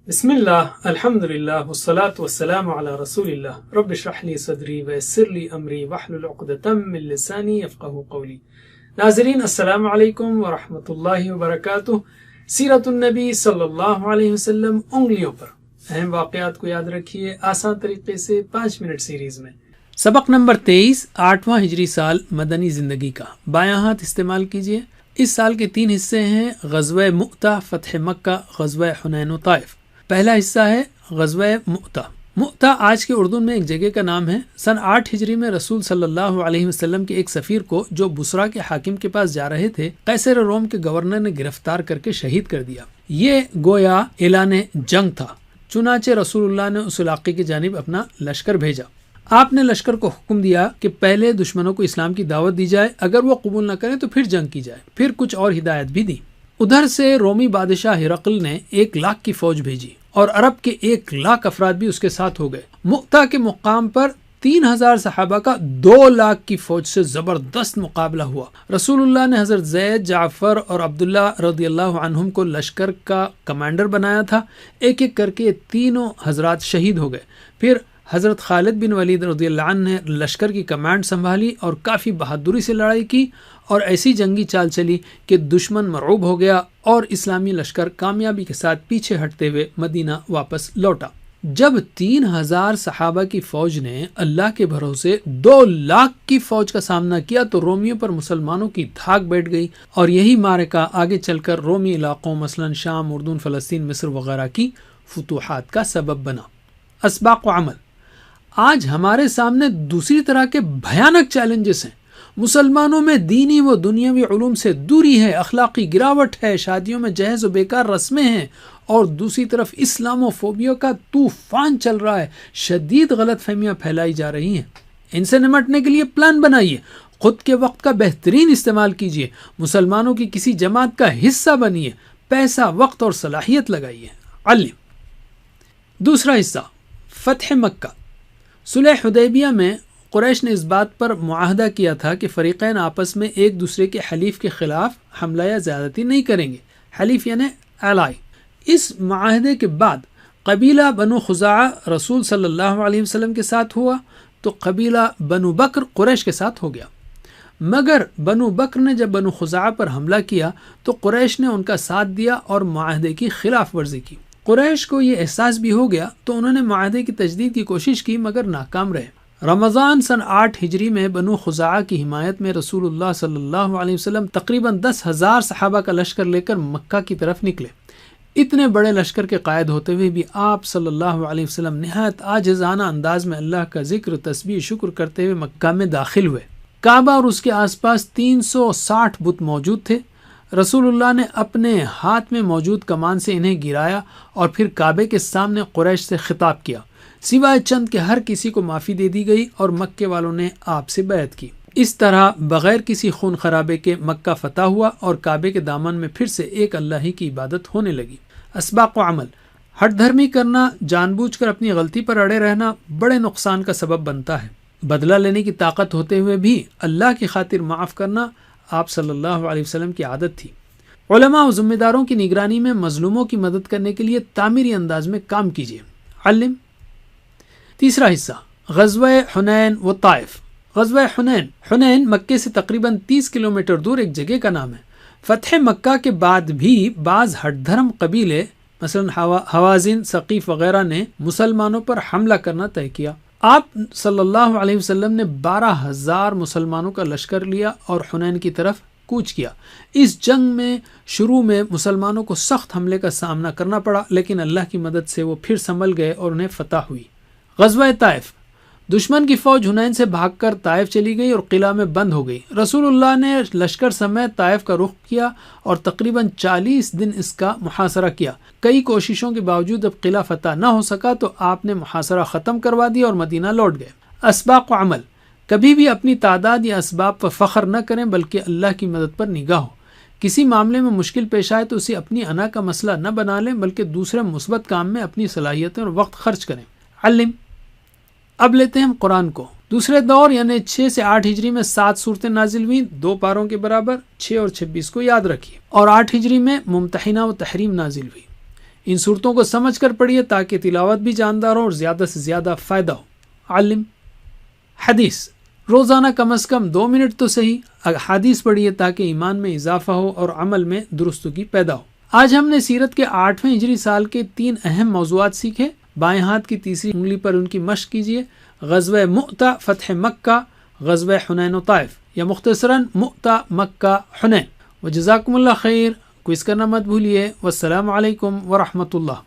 بسم اللہ الحمد للہ والصلاة والسلام علی رسول اللہ رب اشرح لی صدری ویسر لی امری واحلل عقدۃ من لسانی یفقہوا قولی۔ ناظرین السلام علیکم ورحمۃ اللہ وبرکاتہ۔ سیرت النبی صلی اللہ علیہ وسلم انگلیوں پر، اہم واقعات کو یاد رکھیے آسان طریقے سے 5 منٹ سیریز میں۔ سبق نمبر 23، 8واں ہجری سال مدنی زندگی کا۔ بایاں ہاتھ استعمال کیجیے۔ اس سال کے 3 حصے ہیں: غزوہ مؤتہ، فتح مکہ، غزوہ حنین و طائف۔ پہلا حصہ ہے غزوہ مؤتہ۔ مؤتہ آج کے اردن میں ایک جگہ کا نام ہے۔ سن 8 ہجری میں رسول صلی اللہ علیہ وسلم کے ایک سفیر کو جو بصرہ کے حاکم کے پاس جا رہے تھے، قیصر روم کے گورنر نے گرفتار کر کے شہید کر دیا۔ یہ گویا اعلان جنگ تھا، چنانچہ رسول اللہ نے اس علاقے کی جانب اپنا لشکر بھیجا۔ آپ نے لشکر کو حکم دیا کہ پہلے دشمنوں کو اسلام کی دعوت دی جائے، اگر وہ قبول نہ کریں تو پھر جنگ کی جائے۔ پھر کچھ اور ہدایت بھی دی۔ ادھر سے رومی بادشاہ ہرقل نے 1 لاکھ کی فوج بھیجی اور عرب کے 1 لاکھ افراد بھی اس کے ساتھ ہو گئے۔ مؤتہ کے مقام پر 3000 صحابہ کا 2 لاکھ کی فوج سے زبردست مقابلہ ہوا۔ رسول اللہ نے حضرت زید، جعفر اور عبداللہ رضی اللہ عنہم کو لشکر کا کمانڈر بنایا تھا۔ ایک ایک کر کے تینوں حضرات شہید ہو گئے۔ پھر حضرت خالد بن ولید رضی اللہ عنہ نے لشکر کی کمانڈ سنبھالی اور کافی بہادری سے لڑائی کی اور ایسی جنگی چال چلی کہ دشمن مرعوب ہو گیا اور اسلامی لشکر کامیابی کے ساتھ پیچھے ہٹتے ہوئے مدینہ واپس لوٹا۔ جب 3000 صحابہ کی فوج نے اللہ کے بھروسے 2 لاکھ کی فوج کا سامنا کیا تو رومیوں پر مسلمانوں کی دھاک بیٹھ گئی، اور یہی معرکہ آگے چل کر رومی علاقوں مثلا شام، اردن، فلسطین، مصر وغیرہ کی فتوحات کا سبب بنا۔ اسباق و عمل۔ آج ہمارے سامنے دوسری طرح کے بھیانک چیلنجز ہیں۔ مسلمانوں میں دینی و دنیاوی علوم سے دوری ہے، اخلاقی گراوٹ ہے، شادیوں میں جہیز و بیکار رسمیں ہیں، اور دوسری طرف اسلام و فوبیا کا طوفان چل رہا ہے۔ شدید غلط فہمیاں پھیلائی جا رہی ہیں۔ ان سے نمٹنے کے لیے پلان بنائیے، خود کے وقت کا بہترین استعمال کیجیے، مسلمانوں کی کسی جماعت کا حصہ بنیے، پیسہ، وقت اور صلاحیت لگائیے۔ علم۔ دوسرا حصہ، فتح مکہ۔ صلح حدیبیہ میں قریش نے اس بات پر معاہدہ کیا تھا کہ فریقین آپس میں ایک دوسرے کے حلیف کے خلاف حملہ یا زیادتی نہیں کریں گے۔ حلیف یعنی الائی۔ اس معاہدے کے بعد قبیلہ بنو خزاعہ رسول صلی اللہ علیہ وسلم کے ساتھ ہوا تو قبیلہ بنو بکر قریش کے ساتھ ہو گیا۔ مگر بنو بکر نے جب بنو خزاعہ پر حملہ کیا تو قریش نے ان کا ساتھ دیا اور معاہدے کی خلاف ورزی کی۔ قریش کو یہ احساس بھی ہو گیا تو انہوں نے معاہدے کی تجدید کی کوشش کی مگر ناکام رہے۔ رمضان سن 8 ہجری میں بنو خزاعہ کی حمایت میں رسول اللہ صلی اللہ علیہ وسلم تقریباً 10,000 صحابہ کا لشکر لے کر مکہ کی طرف نکلے۔ اتنے بڑے لشکر کے قائد ہوتے ہوئے بھی آپ صلی اللہ علیہ وسلم نہایت عاجزانہ انداز میں اللہ کا ذکر، تسبیح، شکر کرتے ہوئے مکہ میں داخل ہوئے۔ کعبہ اور اس کے آس پاس 360 بت موجود تھے۔ رسول اللہ نے اپنے ہاتھ میں موجود کمان سے انہیں گرایا اور پھر کعبے کے سامنے قریش سے خطاب کیا، سوائے چند کے ہر کسی کو معافی دے دی گئی اور مکے والوں نے آپ سے بیعت کی۔ اس طرح بغیر کسی خون خرابے کے مکہ فتح ہوا اور کعبے کے دامن میں پھر سے ایک اللہ ہی کی عبادت ہونے لگی۔ اسباق و عمل۔ ہٹ دھرمی کرنا، جان بوجھ کر اپنی غلطی پر اڑے رہنا بڑے نقصان کا سبب بنتا ہے۔ بدلہ لینے کی طاقت ہوتے ہوئے بھی اللہ کی خاطر معاف کرنا آپ صلی اللہ علیہ وسلم کی عادت تھی۔ علماء و ذمہ داروں کی نگرانی میں مظلوموں کی مدد کرنے کے لیے تعمیری انداز میں کام کیجیے۔ علم۔ تیسرا حصہ، غزوہ حنین و طائف۔ غزوہ حنین۔ حنین مکے سے تقریباً 30 کلومیٹر دور ایک جگہ کا نام ہے۔ فتح مکہ کے بعد بھی بعض ہٹ دھرم قبیلے مثلا حوازن، ثقیف وغیرہ نے مسلمانوں پر حملہ کرنا طے کیا۔ آپ صلی اللہ علیہ وسلم نے 12,000 مسلمانوں کا لشکر لیا اور حنین کی طرف کوچ کیا۔ اس جنگ میں شروع میں مسلمانوں کو سخت حملے کا سامنا کرنا پڑا، لیکن اللہ کی مدد سے وہ پھر سنبھل گئے اور انہیں فتح ہوئی۔ غزوہ طائف۔ دشمن کی فوج حنین سے بھاگ کر طائف چلی گئی اور قلعہ میں بند ہو گئی۔ رسول اللہ نے لشکر سمیت طائف کا رخ کیا اور تقریباً 40 دن اس کا محاصرہ کیا۔ کئی کوششوں کے باوجود جب قلعہ فتح نہ ہو سکا تو آپ نے محاصرہ ختم کروا دیا اور مدینہ لوٹ گئے۔ اسباق و عمل۔ کبھی بھی اپنی تعداد یا اسباب پر فخر نہ کریں بلکہ اللہ کی مدد پر نگاہ ہو۔ کسی معاملے میں مشکل پیش آئے تو اسے اپنی انا کا مسئلہ نہ بنا لیں بلکہ دوسرے مثبت کام میں اپنی صلاحیتیں اور وقت خرچ کریں۔ علم۔ اب لیتے ہیں ہم قرآن کو۔ دوسرے دور یعنی 6 سے 8 ہجری میں 7 صورتیں نازل ہوئیں، 2 پاروں کے برابر۔ 6 اور 26 کو یاد رکھیے۔ اور 8 ہجری میں ممتحنہ و تحریم نازل ہوئی۔ ان صورتوں کو سمجھ کر پڑھیے تاکہ تلاوت بھی جاندار ہو اور زیادہ سے زیادہ فائدہ ہو۔ علم حدیث، روزانہ کم از کم 2 منٹ تو صحیح حدیث پڑھیے تاکہ ایمان میں اضافہ ہو اور عمل میں درستگی پیدا ہو۔ آج ہم نے سیرت کے 8ویں ہجری سال کے 3 اہم موضوعات سیکھے۔ بائیں ہاتھ کی تیسری انگلی پر ان کی مشق کیجیے۔ غزوہ مؤتہ، فتح مکہ، غزوہ حنین و طائف، یا مختصراً مؤتہ، مکہ، حنین۔ وجزاکم اللہ خیر۔ کوئز کرنا مت بھولیے۔ والسلام علیکم ورحمۃ اللہ۔